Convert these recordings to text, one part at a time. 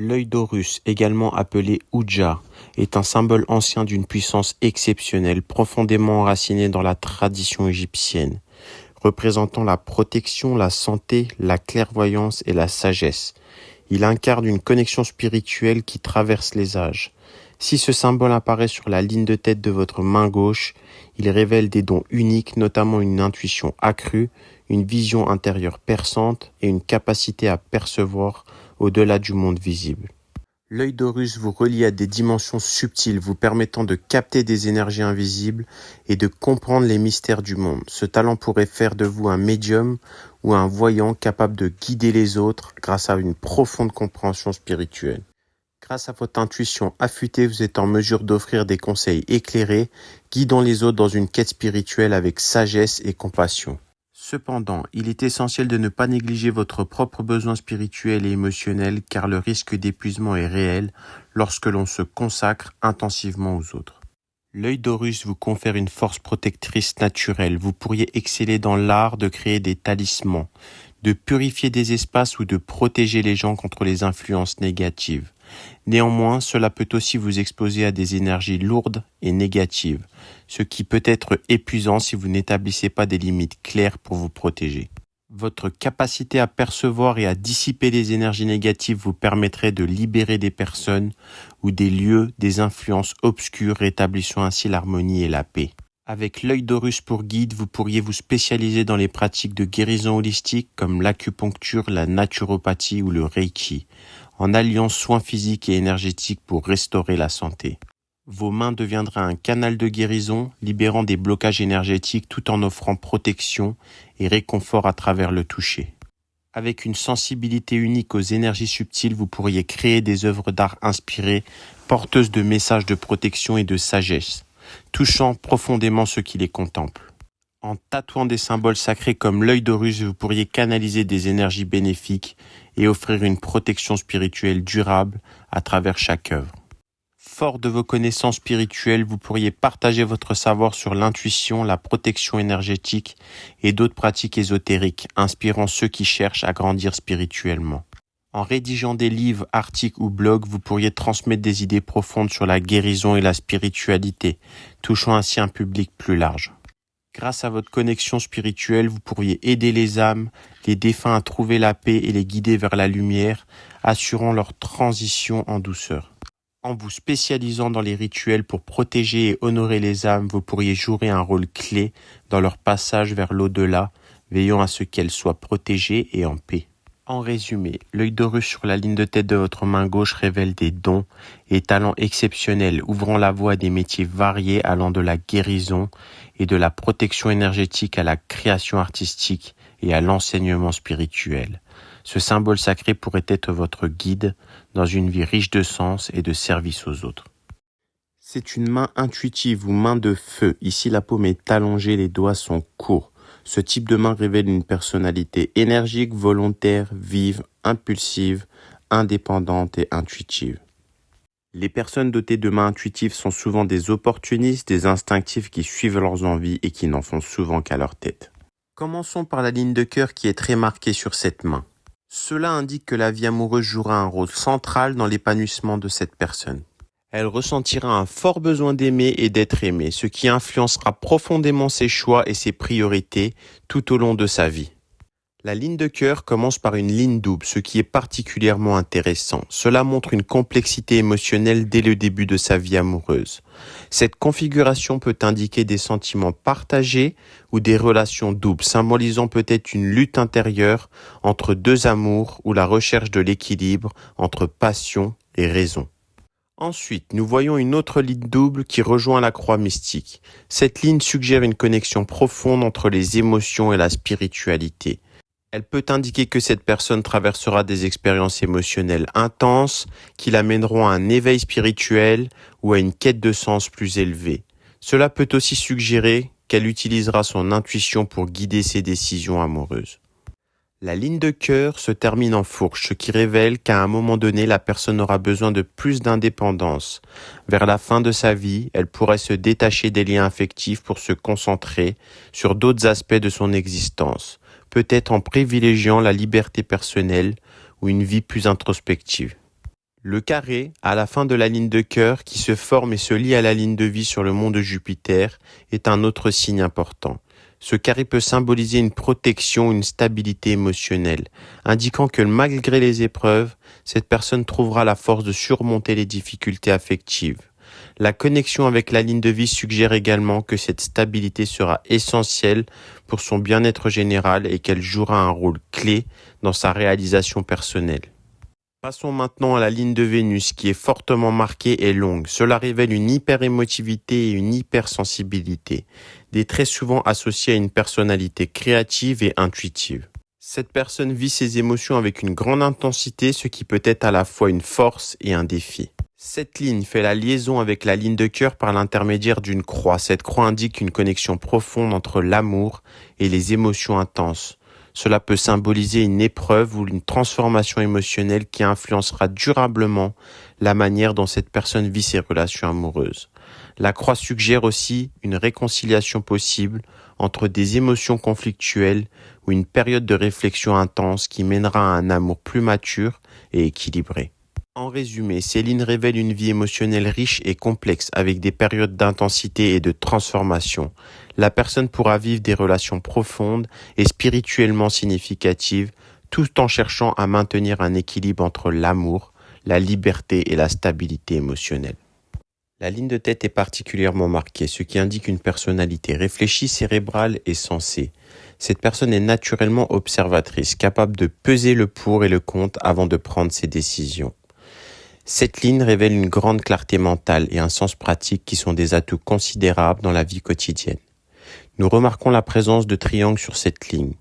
L'œil d'Horus, également appelé Ouja, est un symbole ancien d'une puissance exceptionnelle, profondément enracinée dans la tradition égyptienne, représentant la protection, la santé, la clairvoyance et la sagesse. Il incarne une connexion spirituelle qui traverse les âges. Si ce symbole apparaît sur la ligne de tête de votre main gauche, il révèle des dons uniques, notamment une intuition accrue, une vision intérieure perçante et une capacité à percevoir au-delà du monde visible. L'œil d'Horus vous relie à des dimensions subtiles, vous permettant de capter des énergies invisibles et de comprendre les mystères du monde. Ce talent pourrait faire de vous un médium ou un voyant capable de guider les autres grâce à une profonde compréhension spirituelle. Grâce à votre intuition affûtée, vous êtes en mesure d'offrir des conseils éclairés, guidant les autres dans une quête spirituelle avec sagesse et compassion. Cependant, il est essentiel de ne pas négliger votre propre besoin spirituel et émotionnel car le risque d'épuisement est réel lorsque l'on se consacre intensivement aux autres. L'œil d'Horus vous confère une force protectrice naturelle. Vous pourriez exceller dans l'art de créer des talismans, de purifier des espaces ou de protéger les gens contre les influences négatives. Néanmoins, cela peut aussi vous exposer à des énergies lourdes et négatives, ce qui peut être épuisant si vous n'établissez pas des limites claires pour vous protéger. Votre capacité à percevoir et à dissiper les énergies négatives vous permettrait de libérer des personnes ou des lieux des influences obscures, rétablissant ainsi l'harmonie et la paix. Avec l'œil d'Horus pour guide, vous pourriez vous spécialiser dans les pratiques de guérison holistique comme l'acupuncture, la naturopathie ou le reiki, en alliant soins physiques et énergétiques pour restaurer la santé. Vos mains deviendraient un canal de guérison, libérant des blocages énergétiques tout en offrant protection et réconfort à travers le toucher. Avec une sensibilité unique aux énergies subtiles, vous pourriez créer des œuvres d'art inspirées, porteuses de messages de protection et de sagesse, touchant profondément ceux qui les contemplent. En tatouant des symboles sacrés comme l'œil d'Horus, vous pourriez canaliser des énergies bénéfiques et offrir une protection spirituelle durable à travers chaque œuvre. Fort de vos connaissances spirituelles, vous pourriez partager votre savoir sur l'intuition, la protection énergétique et d'autres pratiques ésotériques, inspirant ceux qui cherchent à grandir spirituellement. En rédigeant des livres, articles ou blogs, vous pourriez transmettre des idées profondes sur la guérison et la spiritualité, touchant ainsi un public plus large. Grâce à votre connexion spirituelle, vous pourriez aider les âmes, les défunts à trouver la paix et les guider vers la lumière, assurant leur transition en douceur. En vous spécialisant dans les rituels pour protéger et honorer les âmes, vous pourriez jouer un rôle clé dans leur passage vers l'au-delà, veillant à ce qu'elles soient protégées et en paix. En résumé, l'œil d'Horus sur la ligne de tête de votre main gauche révèle des dons et talents exceptionnels, ouvrant la voie à des métiers variés allant de la guérison et de la protection énergétique à la création artistique et à l'enseignement spirituel. Ce symbole sacré pourrait être votre guide dans une vie riche de sens et de service aux autres. C'est une main intuitive ou main de feu. Ici, la paume est allongée, les doigts sont courts. Ce type de main révèle une personnalité énergique, volontaire, vive, impulsive, indépendante et intuitive. Les personnes dotées de mains intuitives sont souvent des opportunistes, des instinctifs qui suivent leurs envies et qui n'en font souvent qu'à leur tête. Commençons par la ligne de cœur qui est très marquée sur cette main. Cela indique que la vie amoureuse jouera un rôle central dans l'épanouissement de cette personne. Elle ressentira un fort besoin d'aimer et d'être aimée, ce qui influencera profondément ses choix et ses priorités tout au long de sa vie. La ligne de cœur commence par une ligne double, ce qui est particulièrement intéressant. Cela montre une complexité émotionnelle dès le début de sa vie amoureuse. Cette configuration peut indiquer des sentiments partagés ou des relations doubles, symbolisant peut-être une lutte intérieure entre deux amours ou la recherche de l'équilibre entre passion et raison. Ensuite, nous voyons une autre ligne double qui rejoint la croix mystique. Cette ligne suggère une connexion profonde entre les émotions et la spiritualité. Elle peut indiquer que cette personne traversera des expériences émotionnelles intenses qui l'amèneront à un éveil spirituel ou à une quête de sens plus élevée. Cela peut aussi suggérer qu'elle utilisera son intuition pour guider ses décisions amoureuses. La ligne de cœur se termine en fourche, ce qui révèle qu'à un moment donné, la personne aura besoin de plus d'indépendance. Vers la fin de sa vie, elle pourrait se détacher des liens affectifs pour se concentrer sur d'autres aspects de son existence, peut-être en privilégiant la liberté personnelle ou une vie plus introspective. Le carré, à la fin de la ligne de cœur, qui se forme et se lie à la ligne de vie sur le mont de Jupiter, est un autre signe important. Ce carré peut symboliser une protection, une stabilité émotionnelle, indiquant que malgré les épreuves, cette personne trouvera la force de surmonter les difficultés affectives. La connexion avec la ligne de vie suggère également que cette stabilité sera essentielle pour son bien-être général et qu'elle jouera un rôle clé dans sa réalisation personnelle. Passons maintenant à la ligne de Vénus qui est fortement marquée et longue. Cela révèle une hyper-émotivité et une hypersensibilité, des traits souvent associés à une personnalité créative et intuitive. Cette personne vit ses émotions avec une grande intensité, ce qui peut être à la fois une force et un défi. Cette ligne fait la liaison avec la ligne de cœur par l'intermédiaire d'une croix. Cette croix indique une connexion profonde entre l'amour et les émotions intenses. Cela peut symboliser une épreuve ou une transformation émotionnelle qui influencera durablement la manière dont cette personne vit ses relations amoureuses. La croix suggère aussi une réconciliation possible entre des émotions conflictuelles ou une période de réflexion intense qui mènera à un amour plus mature et équilibré. En résumé, ces lignes révèlent une vie émotionnelle riche et complexe avec des périodes d'intensité et de transformation. La personne pourra vivre des relations profondes et spirituellement significatives tout en cherchant à maintenir un équilibre entre l'amour, la liberté et la stabilité émotionnelle. La ligne de tête est particulièrement marquée, ce qui indique une personnalité réfléchie, cérébrale et sensée. Cette personne est naturellement observatrice, capable de peser le pour et le contre avant de prendre ses décisions. Cette ligne révèle une grande clarté mentale et un sens pratique qui sont des atouts considérables dans la vie quotidienne. Nous remarquons la présence de triangles sur cette ligne,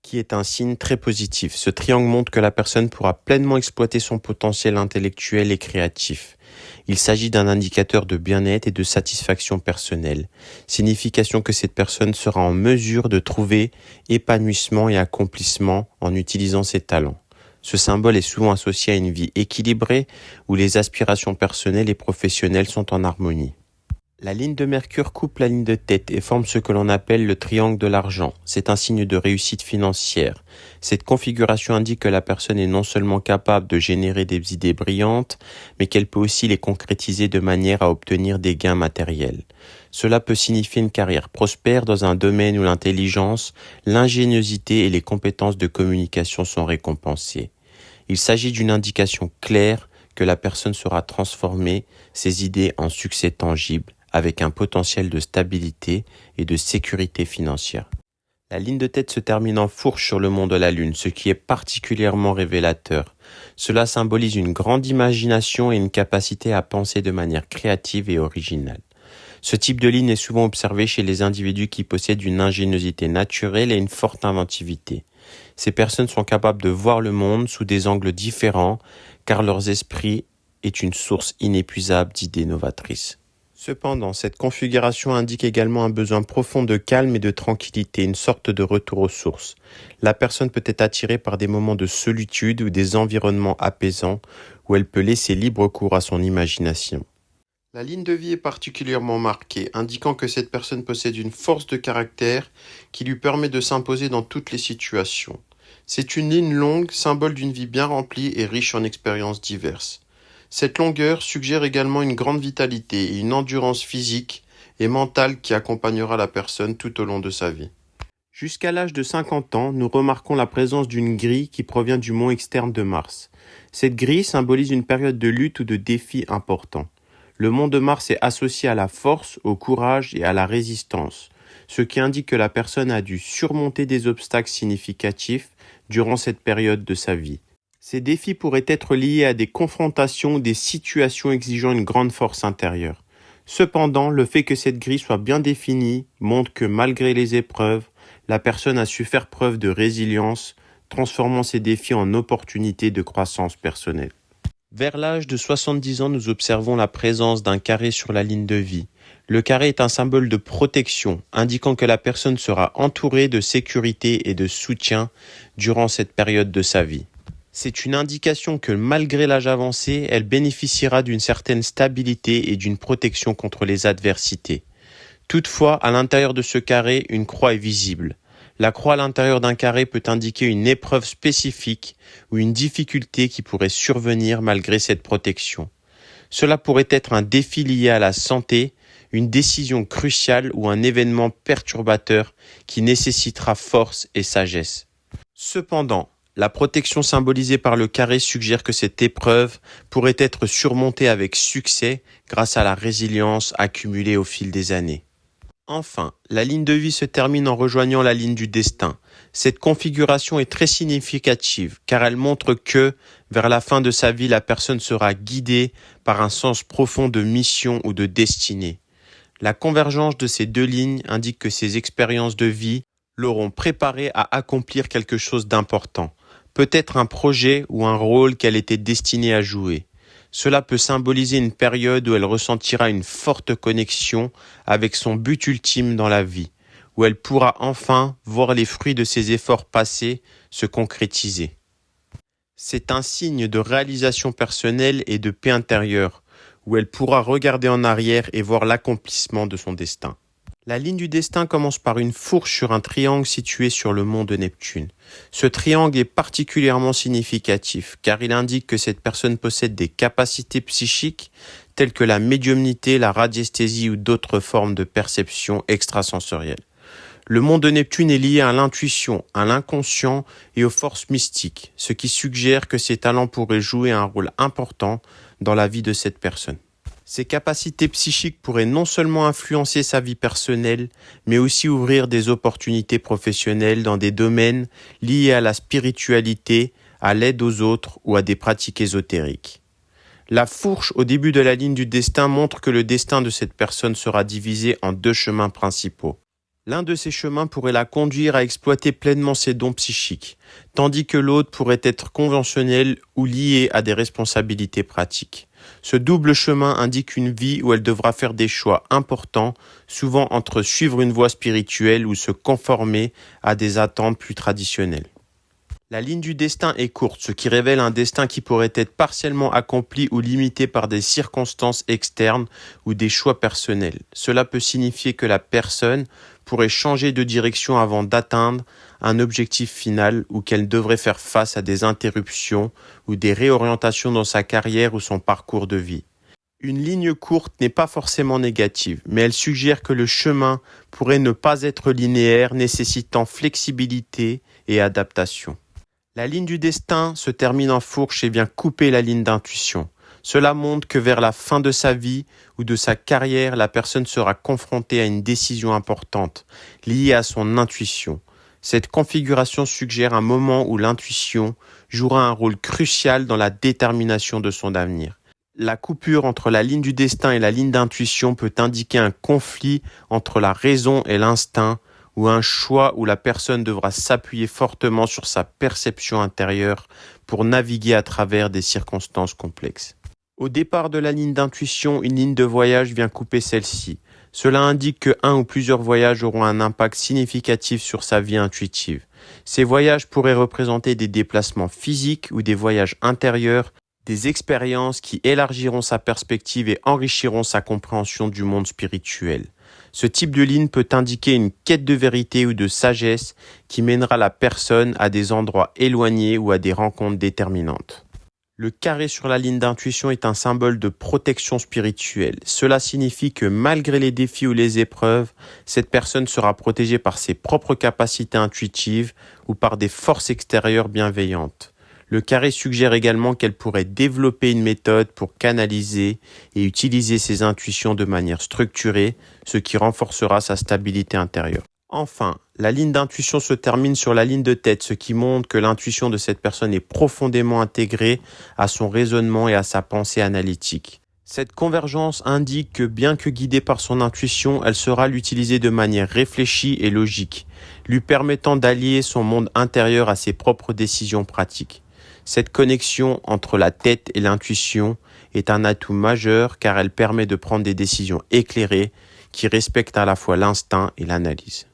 qui est un signe très positif. Ce triangle montre que la personne pourra pleinement exploiter son potentiel intellectuel et créatif. Il s'agit d'un indicateur de bien-être et de satisfaction personnelle, signification que cette personne sera en mesure de trouver épanouissement et accomplissement en utilisant ses talents. Ce symbole est souvent associé à une vie équilibrée où les aspirations personnelles et professionnelles sont en harmonie. La ligne de Mercure coupe la ligne de tête et forme ce que l'on appelle le triangle de l'argent. C'est un signe de réussite financière. Cette configuration indique que la personne est non seulement capable de générer des idées brillantes, mais qu'elle peut aussi les concrétiser de manière à obtenir des gains matériels. Cela peut signifier une carrière prospère dans un domaine où l'intelligence, l'ingéniosité et les compétences de communication sont récompensées. Il s'agit d'une indication claire que la personne saura transformer ses idées en succès tangibles avec un potentiel de stabilité et de sécurité financière. La ligne de tête se termine en fourche sur le mont de la Lune, ce qui est particulièrement révélateur. Cela symbolise une grande imagination et une capacité à penser de manière créative et originale. Ce type de ligne est souvent observé chez les individus qui possèdent une ingéniosité naturelle et une forte inventivité. Ces personnes sont capables de voir le monde sous des angles différents, car leur esprit est une source inépuisable d'idées novatrices. Cependant, cette configuration indique également un besoin profond de calme et de tranquillité, une sorte de retour aux sources. La personne peut être attirée par des moments de solitude ou des environnements apaisants où elle peut laisser libre cours à son imagination. La ligne de vie est particulièrement marquée, indiquant que cette personne possède une force de caractère qui lui permet de s'imposer dans toutes les situations. C'est une ligne longue, symbole d'une vie bien remplie et riche en expériences diverses. Cette longueur suggère également une grande vitalité et une endurance physique et mentale qui accompagnera la personne tout au long de sa vie. Jusqu'à l'âge de 50 ans, nous remarquons la présence d'une grille qui provient du mont externe de Mars. Cette grille symbolise une période de lutte ou de défi important. Le mont de Mars est associé à la force, au courage et à la résistance, ce qui indique que la personne a dû surmonter des obstacles significatifs durant cette période de sa vie. Ces défis pourraient être liés à des confrontations ou des situations exigeant une grande force intérieure. Cependant, le fait que cette grille soit bien définie montre que malgré les épreuves, la personne a su faire preuve de résilience, transformant ces défis en opportunités de croissance personnelle. Vers l'âge de 70 ans, nous observons la présence d'un carré sur la ligne de vie. Le carré est un symbole de protection, indiquant que la personne sera entourée de sécurité et de soutien durant cette période de sa vie. C'est une indication que malgré l'âge avancé, elle bénéficiera d'une certaine stabilité et d'une protection contre les adversités. Toutefois, à l'intérieur de ce carré, une croix est visible. La croix à l'intérieur d'un carré peut indiquer une épreuve spécifique ou une difficulté qui pourrait survenir malgré cette protection. Cela pourrait être un défi lié à la santé, une décision cruciale ou un événement perturbateur qui nécessitera force et sagesse. Cependant, la protection symbolisée par le carré suggère que cette épreuve pourrait être surmontée avec succès grâce à la résilience accumulée au fil des années. Enfin, la ligne de vie se termine en rejoignant la ligne du destin. Cette configuration est très significative car elle montre que, vers la fin de sa vie, la personne sera guidée par un sens profond de mission ou de destinée. La convergence de ces deux lignes indique que ces expériences de vie l'auront préparée à accomplir quelque chose d'important, peut-être un projet ou un rôle qu'elle était destinée à jouer. Cela peut symboliser une période où elle ressentira une forte connexion avec son but ultime dans la vie, où elle pourra enfin voir les fruits de ses efforts passés se concrétiser. C'est un signe de réalisation personnelle et de paix intérieure, où elle pourra regarder en arrière et voir l'accomplissement de son destin. La ligne du destin commence par une fourche sur un triangle situé sur le mont de Neptune. Ce triangle est particulièrement significatif car il indique que cette personne possède des capacités psychiques telles que la médiumnité, la radiesthésie ou d'autres formes de perception extrasensorielle. Le mont de Neptune est lié à l'intuition, à l'inconscient et aux forces mystiques, ce qui suggère que ces talents pourraient jouer un rôle important dans la vie de cette personne. Ces capacités psychiques pourraient non seulement influencer sa vie personnelle, mais aussi ouvrir des opportunités professionnelles dans des domaines liés à la spiritualité, à l'aide aux autres ou à des pratiques ésotériques. La fourche au début de la ligne du destin montre que le destin de cette personne sera divisé en deux chemins principaux. L'un de ces chemins pourrait la conduire à exploiter pleinement ses dons psychiques, tandis que l'autre pourrait être conventionnel ou lié à des responsabilités pratiques. Ce double chemin indique une vie où elle devra faire des choix importants, souvent entre suivre une voie spirituelle ou se conformer à des attentes plus traditionnelles. La ligne du destin est courte, ce qui révèle un destin qui pourrait être partiellement accompli ou limité par des circonstances externes ou des choix personnels. Cela peut signifier que la personne pourrait changer de direction avant d'atteindre un objectif final ou qu'elle devrait faire face à des interruptions ou des réorientations dans sa carrière ou son parcours de vie. Une ligne courte n'est pas forcément négative, mais elle suggère que le chemin pourrait ne pas être linéaire, nécessitant flexibilité et adaptation. La ligne du destin se termine en fourche et vient couper la ligne d'intuition. Cela montre que vers la fin de sa vie ou de sa carrière, la personne sera confrontée à une décision importante, liée à son intuition. Cette configuration suggère un moment où l'intuition jouera un rôle crucial dans la détermination de son avenir. La coupure entre la ligne du destin et la ligne d'intuition peut indiquer un conflit entre la raison et l'instinct, ou un choix où la personne devra s'appuyer fortement sur sa perception intérieure pour naviguer à travers des circonstances complexes. Au départ de la ligne d'intuition, une ligne de voyage vient couper celle-ci. Cela indique que un ou plusieurs voyages auront un impact significatif sur sa vie intuitive. Ces voyages pourraient représenter des déplacements physiques ou des voyages intérieurs, des expériences qui élargiront sa perspective et enrichiront sa compréhension du monde spirituel. Ce type de ligne peut indiquer une quête de vérité ou de sagesse qui mènera la personne à des endroits éloignés ou à des rencontres déterminantes. Le carré sur la ligne d'intuition est un symbole de protection spirituelle. Cela signifie que malgré les défis ou les épreuves, cette personne sera protégée par ses propres capacités intuitives ou par des forces extérieures bienveillantes. Le carré suggère également qu'elle pourrait développer une méthode pour canaliser et utiliser ses intuitions de manière structurée, ce qui renforcera sa stabilité intérieure. Enfin, la ligne d'intuition se termine sur la ligne de tête, ce qui montre que l'intuition de cette personne est profondément intégrée à son raisonnement et à sa pensée analytique. Cette convergence indique que bien que guidée par son intuition, elle saura l'utiliser de manière réfléchie et logique, lui permettant d'allier son monde intérieur à ses propres décisions pratiques. Cette connexion entre la tête et l'intuition est un atout majeur car elle permet de prendre des décisions éclairées qui respectent à la fois l'instinct et l'analyse.